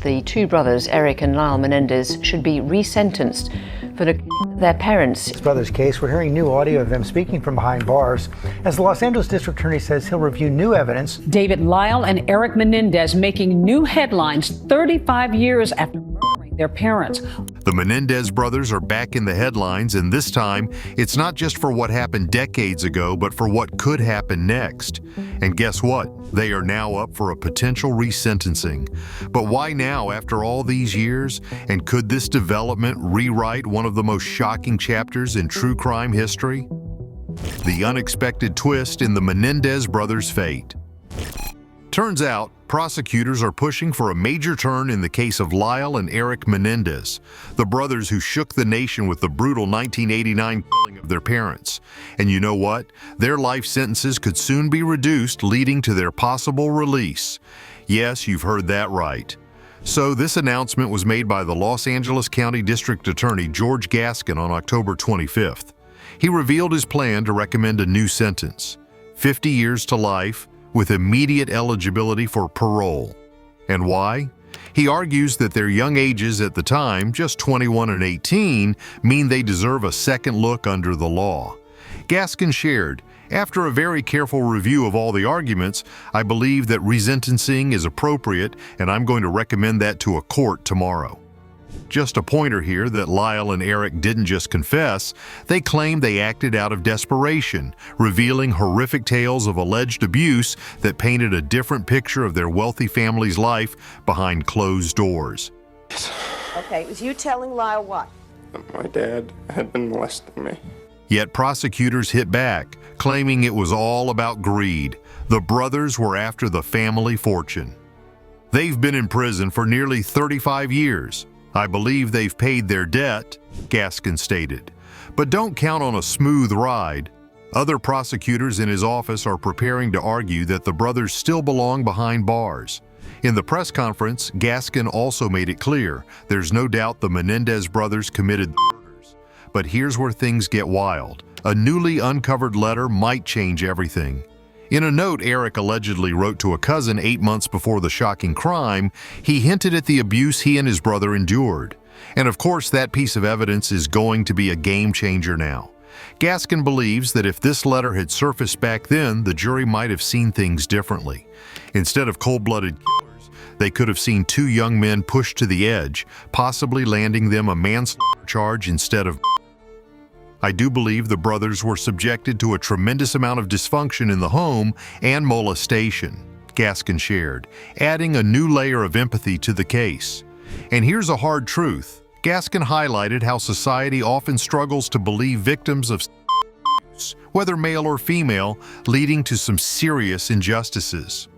the two brothers, Eric and Lyle Menendez, should be resentenced for their parents. His brother's case, we're hearing new audio of them speaking from behind bars. As the Los Angeles District Attorney says he'll review new evidence. David Lyle and Eric Menendez making new headlines 35 years after murdering their parents. The Menendez brothers are back in the headlines, and this time, it's not just for what happened decades ago, but for what could happen next. And guess what? They are now up for a potential resentencing. But why now, after all these years? And could this development rewrite one of the most shocking chapters in true crime history? The unexpected twist in the Menendez brothers' fate. Turns out, prosecutors are pushing for a major turn in the case of Lyle and Eric Menendez, the brothers who shook the nation with the brutal 1989 killing of their parents. And you know what? Their life sentences could soon be reduced, leading to their possible release. Yes, you've heard that right. So this announcement was made by the Los Angeles County District Attorney George Gascon on October 25th. He revealed his plan to recommend a new sentence, 50 years to life, with immediate eligibility for parole. And why? He argues that their young ages at the time, just 21 and 18, mean they deserve a second look under the law. Gascon shared, "After a very careful review of all the arguments, I believe that resentencing is appropriate, and I'm going to recommend that to a court tomorrow." Just a pointer here that Lyle and Eric didn't just confess, they claim they acted out of desperation, revealing horrific tales of alleged abuse that painted a different picture of their wealthy family's life behind closed doors. Okay, it was you telling Lyle what? That my dad had been molesting me. Yet prosecutors hit back, claiming it was all about greed. The brothers were after the family fortune. They've been in prison for nearly 35 years. I believe they've paid their debt, Gascon stated. But don't count on a smooth ride. Other prosecutors in his office are preparing to argue that the brothers still belong behind bars. In the press conference, Gascon also made it clear there's no doubt the Menendez brothers committed the murders. But here's where things get wild. A newly uncovered letter might change everything. In a note Eric allegedly wrote to a cousin 8 months before the shocking crime, he hinted at the abuse he and his brother endured. And of course, that piece of evidence is going to be a game changer now. Gascon believes that if this letter had surfaced back then, the jury might have seen things differently. Instead of cold-blooded killers, they could have seen two young men pushed to the edge, possibly landing them a manslaughter charge instead of. I do believe the brothers were subjected to a tremendous amount of dysfunction in the home and molestation, Gascon shared, adding a new layer of empathy to the case. And here's a hard truth. Gascon highlighted how society often struggles to believe victims of abuse, whether male or female, leading to some serious injustices.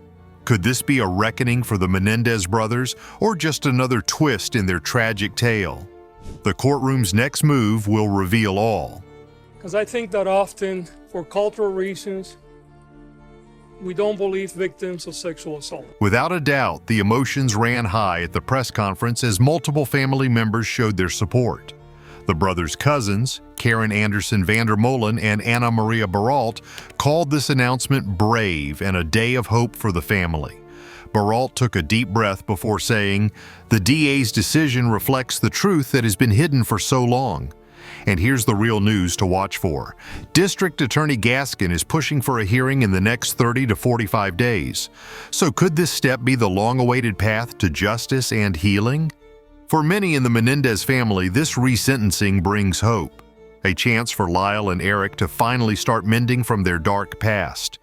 Could this be a reckoning for the Menendez brothers, or just another twist in their tragic tale? The courtroom's next move will reveal all. Because I think that often, for cultural reasons, we don't believe victims of sexual assault. Without a doubt, the emotions ran high at the press conference as multiple family members showed their support. The brothers' cousins, Karen Anderson Vandermolen and Anna Maria Baralt, called this announcement brave and a day of hope for the family. Baralt took a deep breath before saying, "The DA's decision reflects the truth that has been hidden for so long." And here's the real news to watch for. District Attorney Gascon is pushing for a hearing in the next 30 to 45 days. So could this step be the long-awaited path to justice and healing? For many in the Menendez family, this resentencing brings hope. A chance for Lyle and Eric to finally start mending from their dark past.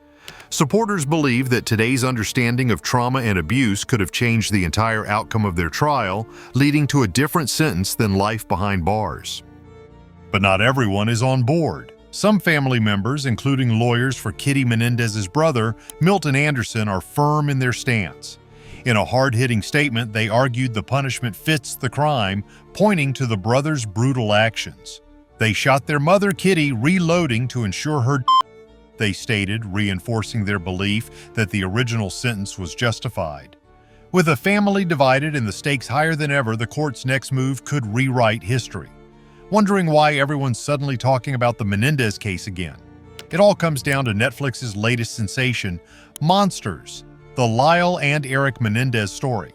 Supporters believe that today's understanding of trauma and abuse could have changed the entire outcome of their trial, leading to a different sentence than life behind bars. But not everyone is on board. Some family members, including lawyers for Kitty Menendez's brother, Milton Anderson, are firm in their stance. In a hard-hitting statement, they argued the punishment fits the crime, pointing to the brothers' brutal actions. They shot their mother, Kitty, reloading to ensure her death, they stated, reinforcing their belief that the original sentence was justified. With a family divided and the stakes higher than ever, the court's next move could rewrite history. Wondering why everyone's suddenly talking about the Menendez case again? It all comes down to Netflix's latest sensation, Monsters, the Lyle and Eric Menendez story.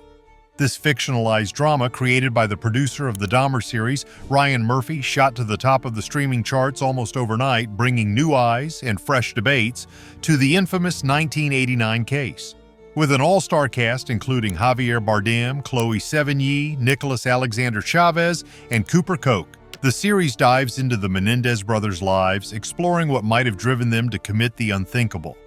This fictionalized drama, created by the producer of the Dahmer series, Ryan Murphy, shot to the top of the streaming charts almost overnight, bringing new eyes and fresh debates to the infamous 1989 case. With an all-star cast including Javier Bardem, Chloe Sevigny, Nicholas Alexander Chavez, and Cooper Koch, the series dives into the Menendez brothers' lives, exploring what might have driven them to commit the unthinkable.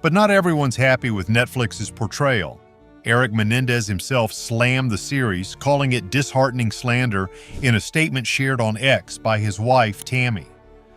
But not everyone's happy with Netflix's portrayal. Eric Menendez himself slammed the series, calling it disheartening slander in a statement shared on X by his wife, Tammy.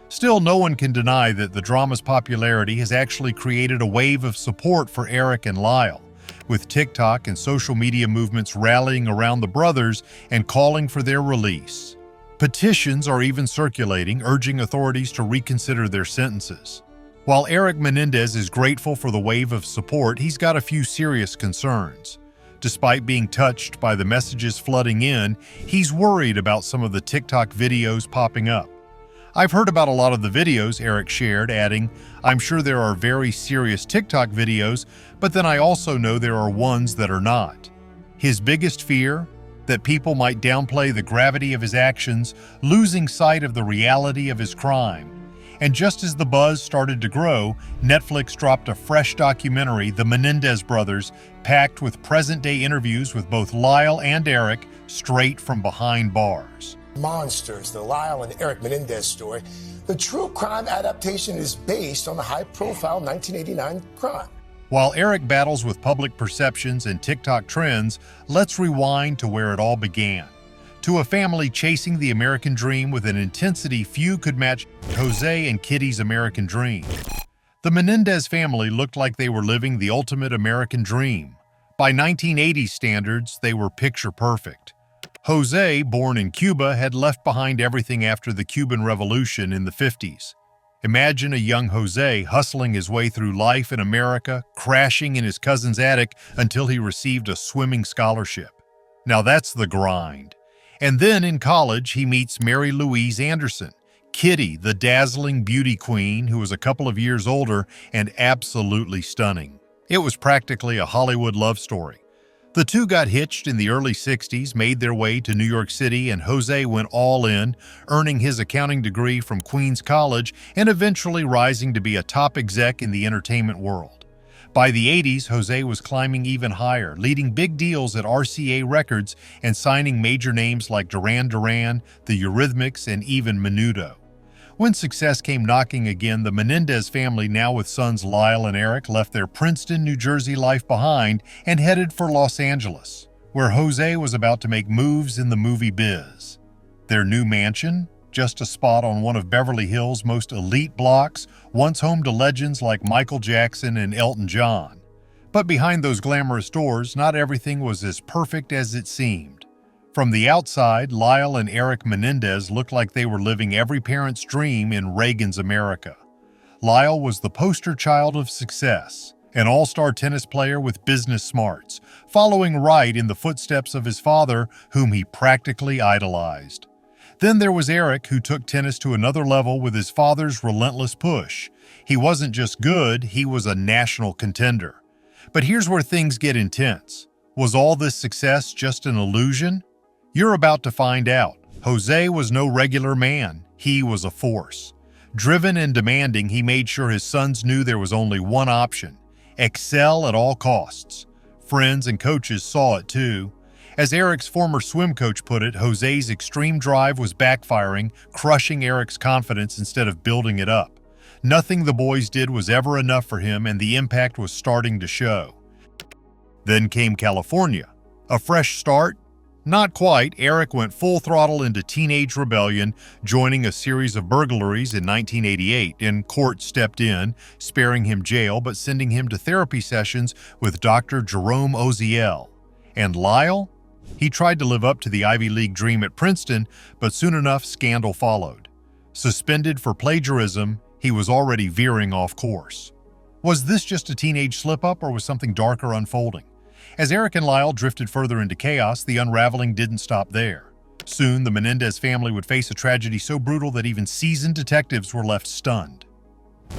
Still, no one can deny that the drama's popularity has actually created a wave of support for Eric and Lyle, with TikTok and social media movements rallying around the brothers and calling for their release. Petitions are even circulating, urging authorities to reconsider their sentences. While Eric Menendez is grateful for the wave of support, he's got a few serious concerns. Despite being touched by the messages flooding in, he's worried about some of the TikTok videos popping up. "I've heard about a lot of the videos," Eric shared, adding, "I'm sure there are very serious TikTok videos, but then I also know there are ones that are not." His biggest fear? That people might downplay the gravity of his actions, losing sight of the reality of his crime. And just as the buzz started to grow, Netflix dropped a fresh documentary, The Menendez Brothers, packed with present-day interviews with both Lyle and Eric, straight from behind bars. Monsters, the Lyle and Eric Menendez story. The true crime adaptation is based on the high-profile 1989 crime. While Eric battles with public perceptions and TikTok trends, let's rewind to where it all began. To a family chasing the American dream with an intensity few could match, Jose and Kitty's American dream. The Menendez family looked like they were living the ultimate American dream. By 1980s standards, they were picture perfect. Jose, born in Cuba, had left behind everything after the Cuban Revolution in the 50s. Imagine a young Jose hustling his way through life in America, crashing in his cousin's attic until he received a swimming scholarship. Now that's the grind. And then in college, he meets Mary Louise Anderson, Kitty, the dazzling beauty queen who was a couple of years older and absolutely stunning. It was practically a Hollywood love story. The two got hitched in the early 60s, made their way to New York City, and Jose went all in, earning his accounting degree from Queens College and eventually rising to be a top exec in the entertainment world. By the 80s, Jose was climbing even higher, leading big deals at RCA Records and signing major names like Duran Duran, the Eurythmics, and even Menudo. When success came knocking again, the Menendez family, now with sons Lyle and Eric, left their Princeton, New Jersey life behind and headed for Los Angeles, where Jose was about to make moves in the movie biz. Their new mansion? Just a spot on one of Beverly Hills' most elite blocks, once home to legends like Michael Jackson and Elton John. But behind those glamorous doors, not everything was as perfect as it seemed. From the outside, Lyle and Eric Menendez looked like they were living every parent's dream in Reagan's America. Lyle was the poster child of success, an all-star tennis player with business smarts, following right in the footsteps of his father, whom he practically idolized. Then there was Eric, who took tennis to another level with his father's relentless push. He wasn't just good, he was a national contender. But here's where things get intense. Was all this success just an illusion? You're about to find out. Jose was no regular man. He was a force. Driven and demanding, he made sure his sons knew there was only one option: excel at all costs. Friends and coaches saw it too. As Eric's former swim coach put it, Jose's extreme drive was backfiring, crushing Eric's confidence instead of building it up. Nothing the boys did was ever enough for him, and the impact was starting to show. Then came California. A fresh start? Not quite. Eric went full throttle into teenage rebellion, joining a series of burglaries in 1988, and court stepped in, sparing him jail but sending him to therapy sessions with Dr. Jerome Oziel. And Lyle? He tried to live up to the Ivy League dream at Princeton, but soon enough, scandal followed. Suspended for plagiarism, he was already veering off course. Was this just a teenage slip-up, or was something darker unfolding? As Eric and Lyle drifted further into chaos, the unraveling didn't stop there. Soon, the Menendez family would face a tragedy so brutal that even seasoned detectives were left stunned.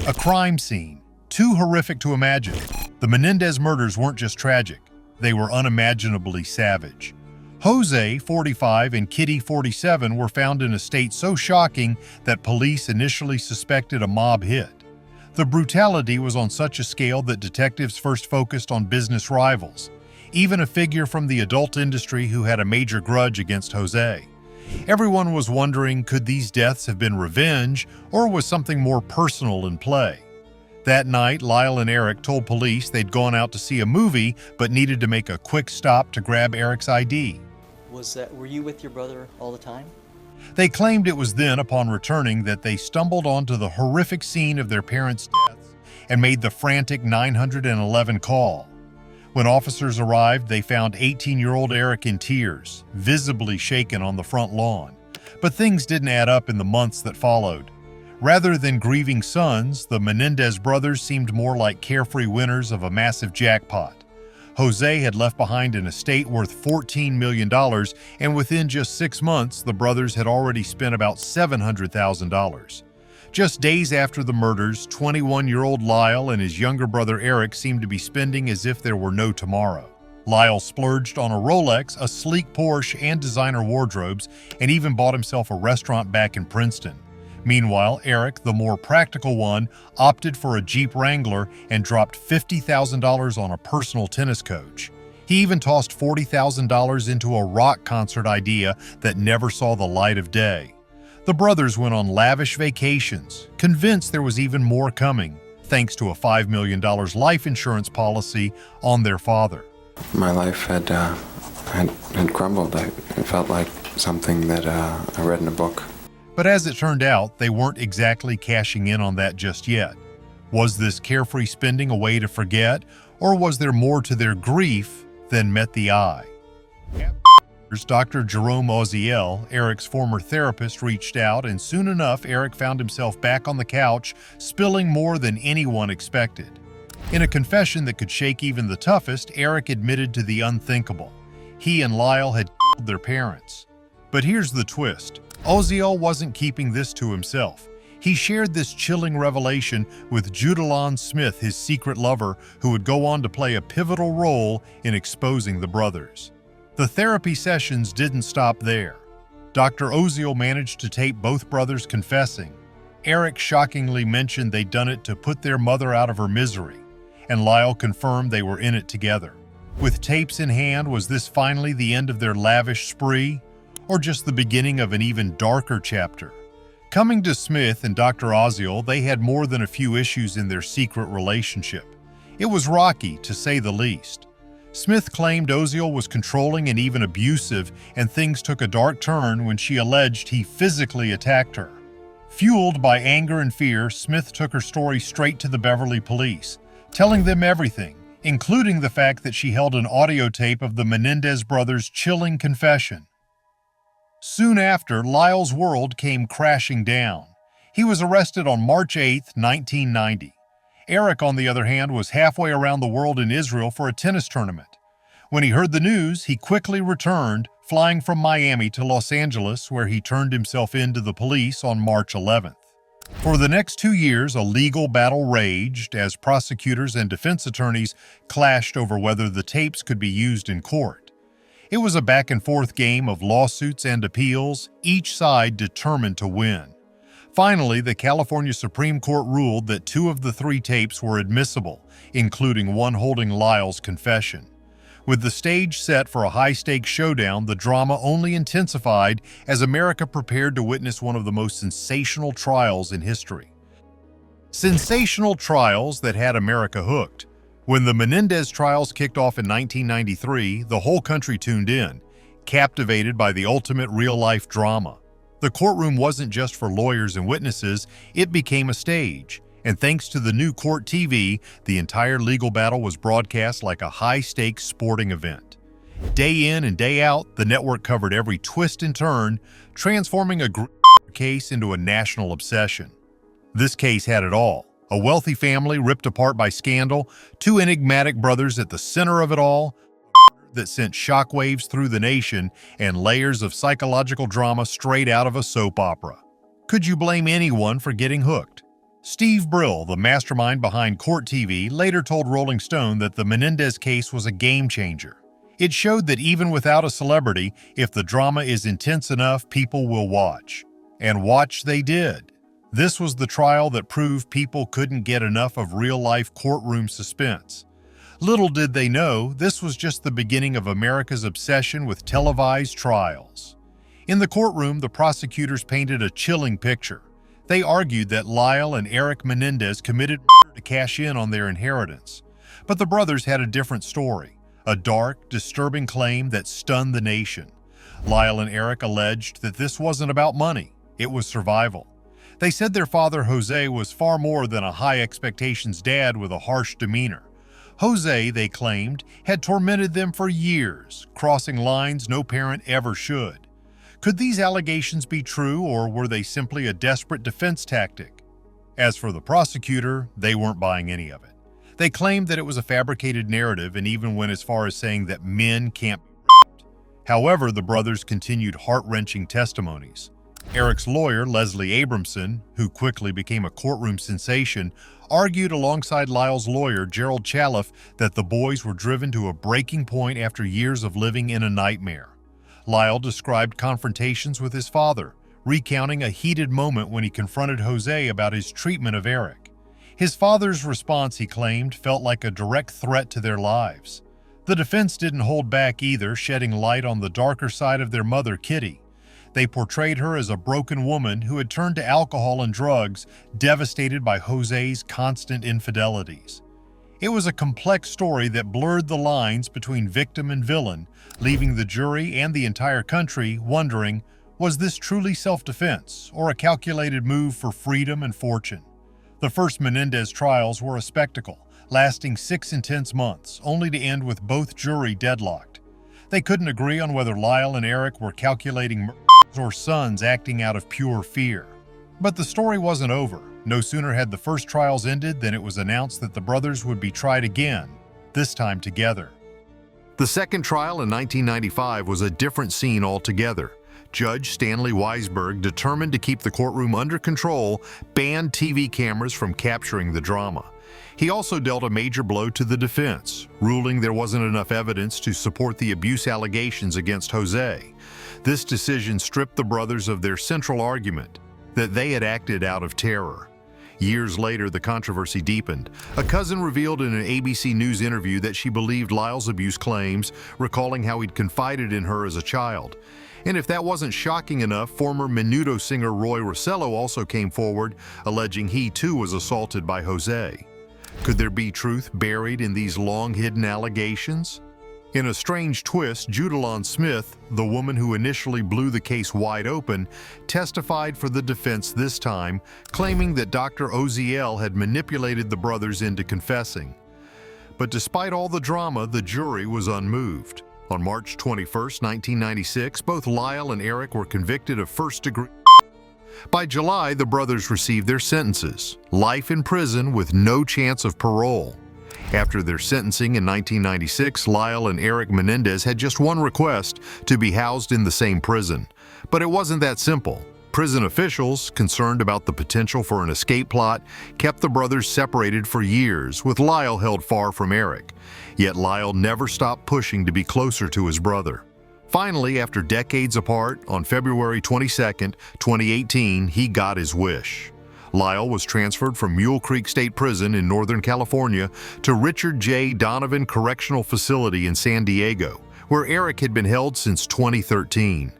A crime scene, too horrific to imagine. The Menendez murders weren't just tragic. they were unimaginably savage. Jose, 45, and Kitty, 47, were found in a state so shocking that police initially suspected a mob hit. The brutality was on such a scale that detectives first focused on business rivals, even a figure from the adult industry who had a major grudge against Jose. Everyone was wondering, could these deaths have been revenge, or was something more personal in play? That night, Lyle and Eric told police they'd gone out to see a movie but needed to make a quick stop to grab Eric's ID. Were you with your brother all the time? They claimed it was then, upon returning, that they stumbled onto the horrific scene of their parents' deaths and made the frantic 911 call. When officers arrived, they found 18-year-old Eric in tears, visibly shaken on the front lawn. But things didn't add up in the months that followed. Rather than grieving sons, the Menendez brothers seemed more like carefree winners of a massive jackpot. Jose had left behind an estate worth $14 million, and within just 6 months, the brothers had already spent about $700,000. Just days after the murders, 21-year-old Lyle and his younger brother Eric seemed to be spending as if there were no tomorrow. Lyle splurged on a Rolex, a sleek Porsche, and designer wardrobes, and even bought himself a restaurant back in Princeton. Meanwhile, Eric, the more practical one, opted for a Jeep Wrangler and dropped $50,000 on a personal tennis coach. He even tossed $40,000 into a rock concert idea that never saw the light of day. The brothers went on lavish vacations, convinced there was even more coming, thanks to a $5 million life insurance policy on their father. My life had crumbled. It felt like something that I read in a book. But as it turned out, they weren't exactly cashing in on that just yet. Was this carefree spending a way to forget, or was there more to their grief than met the eye? Dr. Jerome Oziel, Eric's former therapist, reached out, and soon enough, Eric found himself back on the couch, spilling more than anyone expected. In a confession that could shake even the toughest, Eric admitted to the unthinkable. He and Lyle had killed their parents. But here's the twist. Oziel wasn't keeping this to himself. He shared this chilling revelation with Judalon Smith, his secret lover, who would go on to play a pivotal role in exposing the brothers. The therapy sessions didn't stop there. Dr. Oziel managed to tape both brothers confessing. Eric shockingly mentioned they'd done it to put their mother out of her misery, and Lyle confirmed they were in it together. With tapes in hand, was this finally the end of their lavish spree, or just the beginning of an even darker chapter? Coming to Smith and Dr. Oziel, they had more than a few issues in their secret relationship. It was rocky, to say the least. Smith claimed Oziel was controlling and even abusive, and things took a dark turn when she alleged he physically attacked her. Fueled by anger and fear, Smith took her story straight to the Beverly police, telling them everything, including the fact that she held an audio tape of the Menendez brothers' chilling confession. Soon after, Lyle's world came crashing down. He was arrested on March 8, 1990. Eric, on the other hand, was halfway around the world in Israel for a tennis tournament. When he heard the news, he quickly returned, flying from Miami to Los Angeles, where he turned himself in to the police on March 11th. For the next 2 years, a legal battle raged as prosecutors and defense attorneys clashed over whether the tapes could be used in court. It was a back-and-forth game of lawsuits and appeals, each side determined to win. Finally, the California Supreme Court ruled that 2 of the 3 tapes were admissible, including one holding Lyle's confession. With the stage set for a high-stakes showdown, the drama only intensified as America prepared to witness one of the most sensational trials in history. Sensational trials that had America hooked. When the Menendez trials kicked off in 1993, the whole country tuned in, captivated by the ultimate real-life drama. The courtroom wasn't just for lawyers and witnesses, it became a stage. And thanks to the new Court TV, the entire legal battle was broadcast like a high-stakes sporting event. Day in and day out, the network covered every twist and turn, transforming a case into a national obsession. This case had it all. A wealthy family ripped apart by scandal, 2 enigmatic brothers at the center of it all, that sent shockwaves through the nation, and layers of psychological drama straight out of a soap opera. Could you blame anyone for getting hooked? Steve Brill, the mastermind behind Court TV, later told Rolling Stone that the Menendez case was a game changer. It showed that even without a celebrity, if the drama is intense enough, people will watch. And watch they did. This was the trial that proved people couldn't get enough of real-life courtroom suspense. Little did they know, this was just the beginning of America's obsession with televised trials. In the courtroom, the prosecutors painted a chilling picture. They argued that Lyle and Eric Menendez committed murder to cash in on their inheritance. But the brothers had a different story, a dark, disturbing claim that stunned the nation. Lyle and Eric alleged that this wasn't about money, it was survival. They said their father, Jose, was far more than a high-expectations dad with a harsh demeanor. Jose, they claimed, had tormented them for years, crossing lines no parent ever should. Could these allegations be true, or were they simply a desperate defense tactic? As for the prosecutor, they weren't buying any of it. They claimed that it was a fabricated narrative and even went as far as saying that men can't be raped. However, the brothers continued heart-wrenching testimonies. Eric's lawyer, Leslie Abramson, who quickly became a courtroom sensation, argued alongside Lyle's lawyer, Gerald Chaliff, that the boys were driven to a breaking point after years of living in a nightmare. Lyle described confrontations with his father, recounting a heated moment when he confronted Jose about his treatment of Eric. His father's response, he claimed, felt like a direct threat to their lives. The defense didn't hold back either, shedding light on the darker side of their mother, Kitty. They portrayed her as a broken woman who had turned to alcohol and drugs, devastated by Jose's constant infidelities. It was a complex story that blurred the lines between victim and villain, leaving the jury and the entire country wondering, was this truly self-defense or a calculated move for freedom and fortune? The first Menendez trials were a spectacle, lasting 6 intense months, only to end with both jury deadlocked. They couldn't agree on whether Lyle and Eric were calculating murders or sons acting out of pure fear. But the story wasn't over. No sooner had the first trials ended than it was announced that the brothers would be tried again, this time together. The second trial in 1995 was a different scene altogether. Judge Stanley Weisberg, determined to keep the courtroom under control, banned TV cameras from capturing the drama. He also dealt a major blow to the defense, ruling there wasn't enough evidence to support the abuse allegations against Jose. This decision stripped the brothers of their central argument, that they had acted out of terror. Years later, the controversy deepened. A cousin revealed in an ABC News interview that she believed Lyle's abuse claims, recalling how he'd confided in her as a child. And if that wasn't shocking enough, former Menudo singer Roy Rossello also came forward, alleging he too was assaulted by Jose. Could there be truth buried in these long-hidden allegations? In a strange twist, Judalon Smith, the woman who initially blew the case wide open, testified for the defense this time, claiming that Dr. Oziel had manipulated the brothers into confessing. But despite all the drama, the jury was unmoved. On March 21, 1996, both Lyle and Eric were convicted of first-degree. By July, the brothers received their sentences, life in prison with no chance of parole. After their sentencing in 1996, Lyle and Eric Menendez had just one request: to be housed in the same prison. But it wasn't that simple. Prison officials, concerned about the potential for an escape plot, kept the brothers separated for years, with Lyle held far from Eric. Yet Lyle never stopped pushing to be closer to his brother. Finally, after decades apart, on February 22, 2018, he got his wish. Lyle was transferred from Mule Creek State Prison in Northern California to Richard J. Donovan Correctional Facility in San Diego, where Eric had been held since 2013.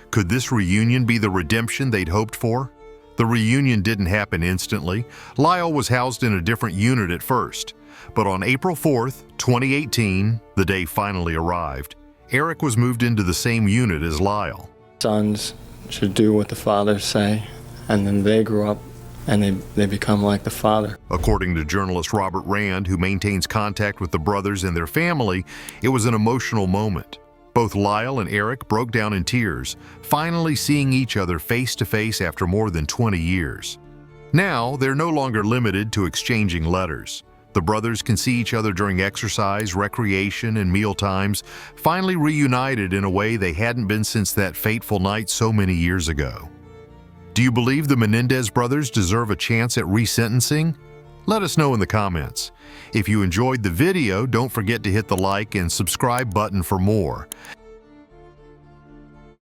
Could this reunion be the redemption they'd hoped for? The reunion didn't happen instantly. Lyle was housed in a different unit at first. But on April 4, 2018, the day finally arrived, Eric was moved into the same unit as Lyle. Sons should do what the fathers say, and then they grow up and they become like the father. According to journalist Robert Rand, who maintains contact with the brothers and their family, it was an emotional moment. Both Lyle and Eric broke down in tears, finally seeing each other face to face after more than 20 years. Now, they're no longer limited to exchanging letters. The brothers can see each other during exercise, recreation, and meal times, finally reunited in a way they hadn't been since that fateful night so many years ago. Do you believe the Menendez brothers deserve a chance at resentencing? Let us know in the comments. If you enjoyed the video, don't forget to hit the like and subscribe button for more.